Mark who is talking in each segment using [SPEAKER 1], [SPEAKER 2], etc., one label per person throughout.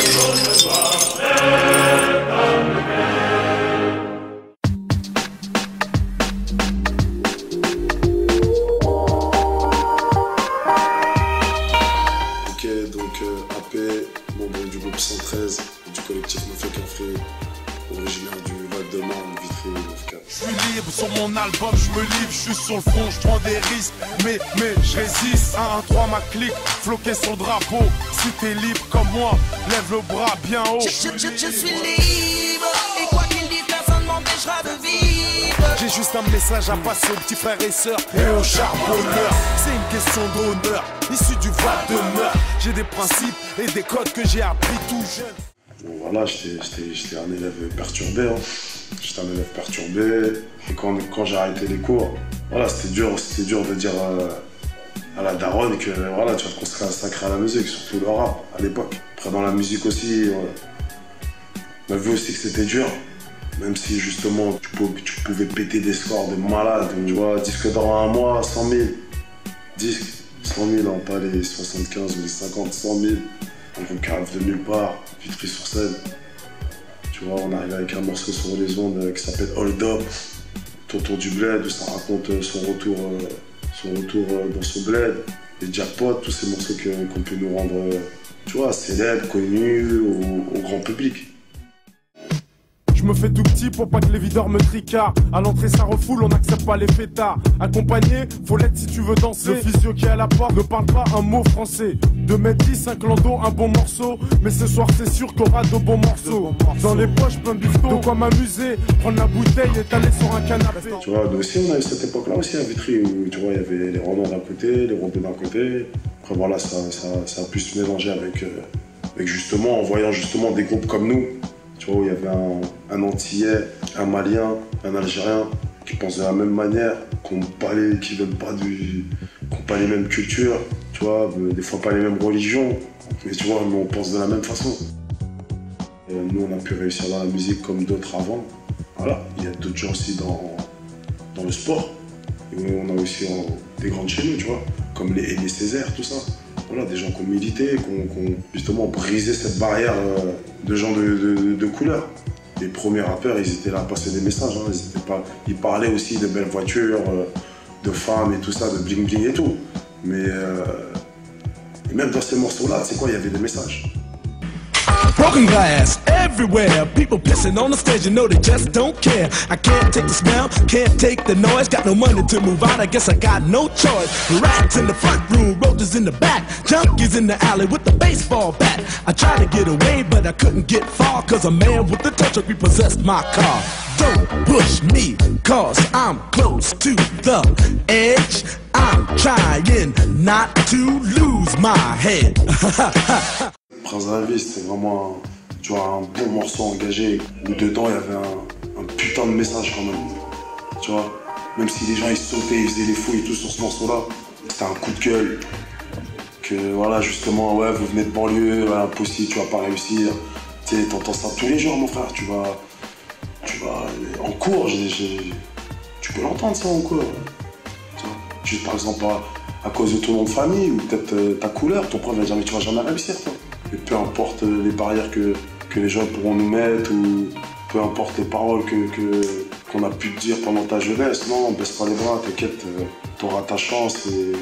[SPEAKER 1] Du groupe 113, du collectif Ne fait qu'un frère, originaire du Val-de-Marne, Vitry 94.
[SPEAKER 2] Je suis libre sur mon album, je me livre, je suis sur le front, je prends des risques, mais je résiste. 1-1-3 ma clique, floqué sur le drapeau. Si t'es libre comme moi, lève le bras bien haut.
[SPEAKER 3] Je suis libre, et quoi qu'il dise, personne m'empêchera de vivre.
[SPEAKER 2] J'ai juste un message à passer aux petits frères et sœurs et aux charbonneurs. C'est une question d'honneur, issu du Val-de-Marne. J'ai des principes et des codes que j'ai appris tout jeune.
[SPEAKER 1] Bon, voilà, j'étais un élève perturbé. Hein. J'étais un élève perturbé. Et quand j'ai arrêté les cours, voilà, c'était dur de dire à la daronne que voilà, tu vas te consacrer à la musique, surtout le rap à l'époque. Après, dans la musique aussi, on a vu aussi que c'était dur. Même si justement tu pouvais péter des scores de malade, tu vois, disque d'or en un mois, 100 000 disques, 100 000, hein, pas les 75 ou les 50, 100 000, un groupe qui arrive de nulle part, Vitry-sur-Seine. Tu vois, on arrive avec un morceau sur les ondes qui s'appelle Hold Up, Tonton du Bled, où ça raconte son retour dans ce bled, les jackpots, tous ces morceaux qu'on peut nous rendre, tu vois, célèbres, connus au grand public.
[SPEAKER 2] Je me fais tout petit pour pas que les videurs me tricardent. À l'entrée ça refoule, on n'accepte pas les fêtards. Accompagné, faut l'être si tu veux danser. Le physio qui est à la porte ne parle pas un mot français. 2m10, un clando, un bon morceau. Mais ce soir c'est sûr qu'il y aura de bons morceaux. Dans les poches plein de bifton, de quoi m'amuser. Prendre la bouteille, étaler sur un canapé.
[SPEAKER 1] Tu vois, nous aussi on a eu cette époque là aussi à Vitry où tu vois, il y avait les Renault d'un côté, les Robins d'un côté. Après voilà, ça a pu se mélanger avec justement, en voyant justement des groupes comme nous. Tu vois, où il y avait un Antillais, un Malien, un Algérien qui pensent de la même manière, qui n'ont pas les mêmes cultures, tu vois, des fois pas les mêmes religions, mais tu vois, on pense de la même façon. Et nous, on a pu réussir dans la musique comme d'autres avant. Voilà, il y a d'autres gens aussi dans le sport. Et on a aussi des grandes chez nous, tu vois, comme les Aimé Césaire, tout ça. Voilà, des gens qui ont milité, qui ont justement brisé cette barrière de gens de couleur. Les premiers rappeurs, ils étaient là à passer des messages. Hein. Ils parlaient aussi de belles voitures, de femmes et tout ça, de bling bling et tout. Mais et même dans ces morceaux-là, tu sais quoi, il y avait des messages.
[SPEAKER 4] Broken glass everywhere, people pissing on the stage, you know they just don't care. I can't take the smell, can't take the noise, got no money to move out, I guess I got no choice. Rats in the front room, roaches in the back, junkies in the alley with the baseball bat. I tried to get away, but I couldn't get far, cause a man with a tow truck repossessed my car. Don't push me, cause I'm close to the edge. I'm trying not to lose my head.
[SPEAKER 1] Prince de la vie, c'était vraiment tu vois, un bon morceau engagé où dedans il y avait un putain de message quand même. Tu vois, même si les gens ils sautaient, ils faisaient les fous et tout sur ce morceau-là, c'était un coup de gueule. Que voilà, justement, ouais, vous venez de banlieue, ouais, impossible, tu vas pas réussir. Tu sais, t'entends ça tous les jours, mon frère. Tu vas en cours, tu peux l'entendre ça en cours. Tu vois, juste par exemple à cause de ton nom de famille ou peut-être ta couleur, ton prof va dire mais tu vas jamais réussir toi. Et peu importe les barrières que les gens pourront nous mettre ou peu importe les paroles qu'on a pu te dire pendant ta jeunesse, non, baisse pas les bras, t'inquiète, t'auras ta chance et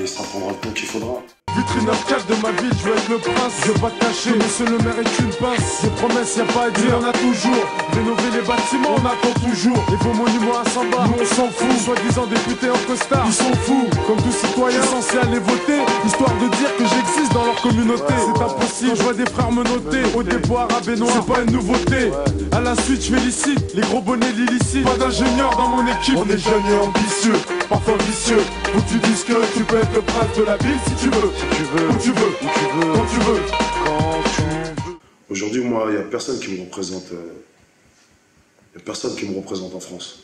[SPEAKER 1] ça prendra le temps qu'il faudra.
[SPEAKER 2] Vitry 9-4 de ma ville, je veux être le prince, je veux pas te cacher, monsieur le maire est une pince. Des promesses, y'a pas à dire, on a toujours. Rénover les bâtiments, on attend toujours. Les beaux monuments à Samba, nous on s'en fout. Soi-disant députés en costard, ils sont fous. Comme tous citoyens censés aller voter, histoire de dire que j'existe dans leur communauté. C'est impossible, quand je vois des frères me noter au dépôt arabe et noir, c'est pas une nouveauté. À la suite, je félicite les gros bonnets l'illicite. Pas d'ingénieur dans mon équipe, on est jeunes et ambitieux, parfois vicieux. Faut que tu dises que tu peux être le prince de la ville si tu veux.
[SPEAKER 1] Tu veux,
[SPEAKER 2] où tu veux, où tu veux, quand tu veux,
[SPEAKER 1] quand tu veux. Aujourd'hui, moi, il n'y a personne qui me représente. Il n'y a personne qui me représente en France.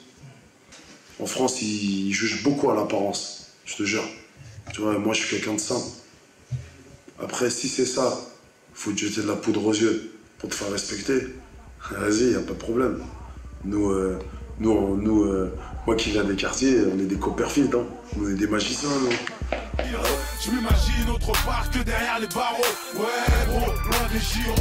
[SPEAKER 1] En France, ils jugent beaucoup à l'apparence, je te jure. Tu vois, moi, je suis quelqu'un de simple. Après, si c'est ça, il faut te jeter de la poudre aux yeux pour te faire respecter. Vas-y, il n'y a pas de problème. Nous, moi qui viens des quartiers, on est des Copperfield, hein. On est des magiciens, nous.
[SPEAKER 2] Je m'imagine autre part que derrière les barreaux. Ouais, gros, loin des Giro.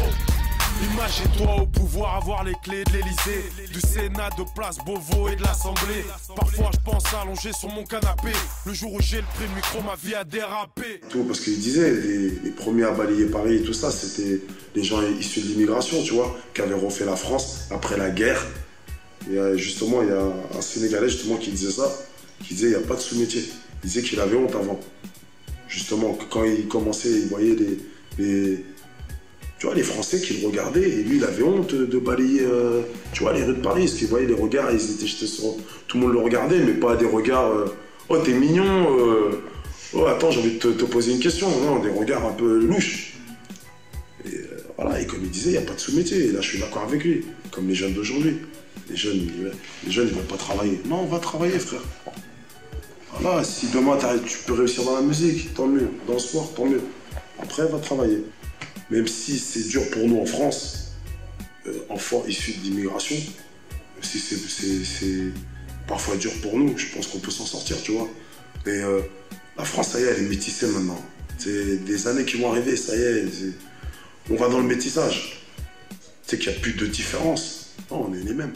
[SPEAKER 2] Imagine-toi au pouvoir avoir les clés de l'Elysée, du Sénat, de Place Beauvau et de l'Assemblée. Parfois je pense à allonger sur mon canapé. Le jour où j'ai le prix micro, ma vie a dérapé.
[SPEAKER 1] Tout, parce qu'il disait, les premiers à balayer Paris et tout ça, c'était les gens issus de l'immigration, tu vois, qui avaient refait la France après la guerre. Et justement, il y a un Sénégalais justement qui disait ça, qui disait il n'y a pas de sous-métier. Il disait qu'il avait honte avant. Justement, quand il commençait, il voyait tu vois, les Français qui le regardaient, et lui, il avait honte de balayer, tu vois, les rues de Paris, parce qu'il voyait les regards, ils étaient jetés sur... Tout le monde le regardait, mais pas des regards, oh, t'es mignon, oh, attends, j'ai envie de te poser une question, non, des regards un peu louches. Et voilà, et comme il disait, il n'y a pas de sous-métier, et là, je suis d'accord avec lui, comme les jeunes d'aujourd'hui. Les jeunes, ils ne veulent pas travailler. Non, on va travailler, frère. Voilà, si demain, tu peux réussir dans la musique, tant mieux, dans le sport, tant mieux. Après, va travailler. Même si c'est dur pour nous en France, enfants issus d'immigration, même si c'est parfois dur pour nous, je pense qu'on peut s'en sortir, tu vois. Mais la France, ça y est, elle est métissée maintenant. C'est des années qui vont arriver, ça y est, on va dans le métissage. Tu sais qu'il n'y a plus de différence. Non, on est les mêmes.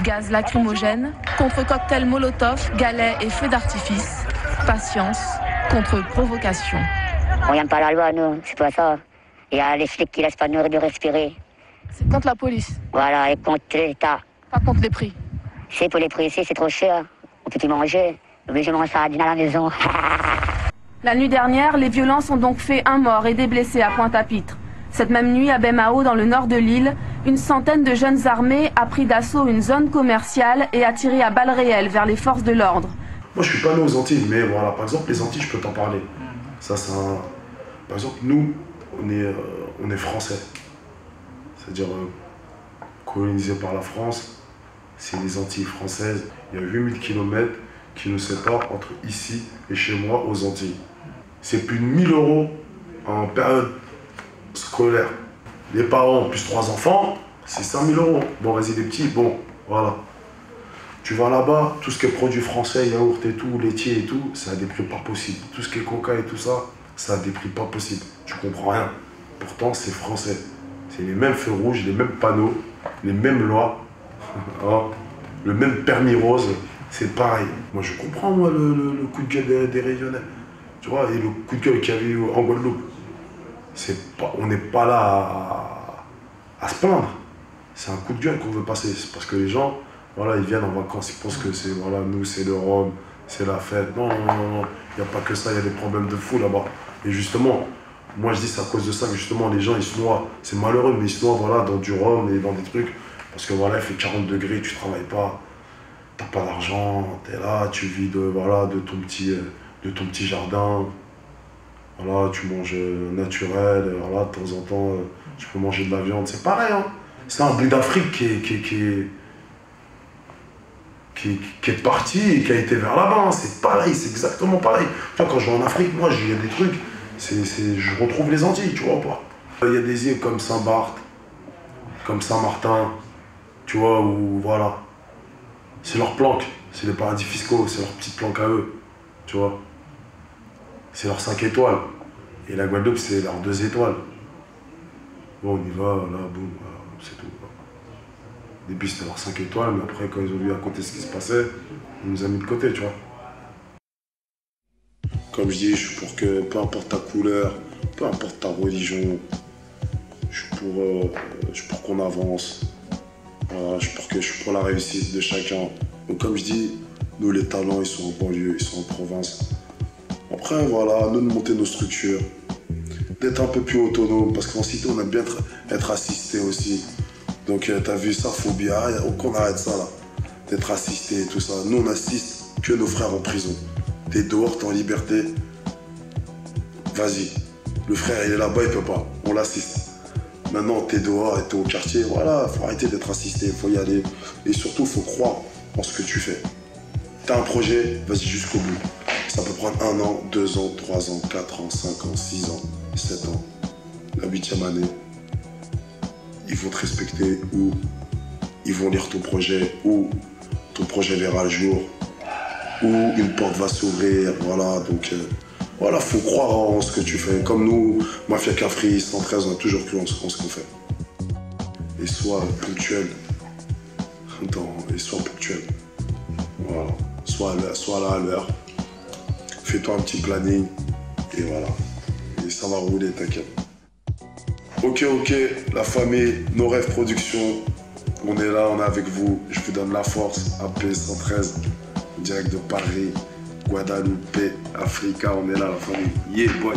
[SPEAKER 5] Gaz lacrymogène, contre cocktail molotov, galets et feux d'artifice. Patience contre provocation.
[SPEAKER 6] On n'aime pas la loi, nous, c'est pas ça. Il y a les flics qui laissent pas nourrir de respirer.
[SPEAKER 5] C'est contre la police.
[SPEAKER 6] Voilà, et contre l'État.
[SPEAKER 5] Pas contre les prix.
[SPEAKER 6] C'est pour les prix ici, c'est trop cher. On peut plus manger. Obligé de manger sardines à la maison.
[SPEAKER 5] La nuit dernière, les violences ont donc fait un mort et des blessés à Pointe-à-Pitre. Cette même nuit, à Baie-Mahault, dans le nord de l'île, une centaine de jeunes armés a pris d'assaut une zone commerciale et a tiré à balles réelles vers les forces de l'ordre.
[SPEAKER 1] Moi, je suis pas né aux Antilles, mais voilà, par exemple, les Antilles, je peux t'en parler. Ça, c'est un... Par exemple, nous, on est français. C'est-à-dire colonisé par la France, c'est les Antilles françaises. Il y a 8000 km qui nous séparent entre ici et chez moi aux Antilles. C'est plus de 1000 € en période scolaire. Les parents plus 3 enfants, c'est 5000 €. Bon, vas-y les petits, bon, voilà. Tu vas là-bas, tout ce qui est produits français, yaourt et tout, laitier et tout, ça a des prix pas possibles. Tout ce qui est coca et tout ça, ça a des prix pas possibles. Tu comprends rien. Pourtant, c'est français. C'est les mêmes feux rouges, les mêmes panneaux, les mêmes lois, hein, le même permis rose, c'est pareil. Moi, je comprends, moi, le coup de gueule des Réunionnais. Tu vois, et le coup de gueule qu'il y avait eu en Guadeloupe. On n'est pas là à se plaindre. C'est un coup de gueule qu'on veut passer. C'est parce que les gens, voilà, ils viennent en vacances, ils pensent que c'est, voilà, nous, c'est le rhum, c'est la fête. Non, non, non, non. Il n'y a pas que ça, il y a des problèmes de fou là-bas. Et justement, moi je dis c'est à cause de ça que justement les gens ils se noient. C'est malheureux, mais ils se noient voilà, dans du rhum et dans des trucs. Parce que voilà, il fait 40 degrés, tu travailles pas, t'as pas d'argent, t'es là, tu vis de, voilà, de ton petit jardin. Voilà, tu manges naturel, voilà, de temps en temps, tu peux manger de la viande. C'est pareil, hein. C'est un blé d'Afrique qui est parti et qui a été vers là-bas. Hein. C'est pareil, c'est exactement pareil. Tu vois, quand je vais en Afrique, moi, il y a des trucs, je retrouve les Antilles, tu vois ou pas. Il y a des îles comme Saint-Barth, comme Saint-Martin, tu vois, où voilà. C'est leur planque, c'est les paradis fiscaux, c'est leur petite planque à eux, tu vois. C'est leurs 5 étoiles. Et la Guadeloupe, c'est leurs 2 étoiles. Bon, on y va, là, boum, c'est tout. Au début, c'était leurs 5 étoiles, mais après, quand ils ont vu à côté ce qui se passait, ils nous ont mis de côté, tu vois. Comme je dis, je suis pour que, peu importe ta couleur, peu importe ta religion, je suis pour qu'on avance. Voilà, je suis pour la réussite de chacun. Donc comme je dis, nous les talents, ils sont en banlieue, ils sont en province. Après, voilà, nous de monter nos structures, d'être un peu plus autonome, parce qu'en cité, on aime bien être assisté aussi. Donc t'as vu ça, faut bien qu'on arrête ça là, d'être assisté et tout ça. Nous, on assiste que nos frères en prison. T'es dehors, t'es en liberté, vas-y. Le frère, il est là-bas, il peut pas, on l'assiste. Maintenant, t'es dehors et t'es au quartier, voilà, faut arrêter d'être assisté, faut y aller. Et surtout, faut croire en ce que tu fais. T'as un projet, vas-y jusqu'au bout. Ça peut prendre 1 an, 2 ans, 3 ans, 4 ans, 5 ans, 6 ans, 7 ans. La 8e année, ils vont te respecter ou ils vont lire ton projet ou ton projet verra le jour ou une porte va s'ouvrir, voilà. Donc Voilà, faut croire en ce que tu fais. Comme nous, Mafia Cafri 113, on a toujours cru en ce qu'on fait. Et sois ponctuel. Et sois ponctuel. Voilà. Sois là à l'heure. Fais-toi un petit planning. Et voilà. Et ça va rouler, t'inquiète. Ok, la famille, nos rêves productions. On est là, on est avec vous. Je vous donne la force. AP 113, direct de Paris, Guadeloupe, Africa. On est là, la famille. Yeah, boy.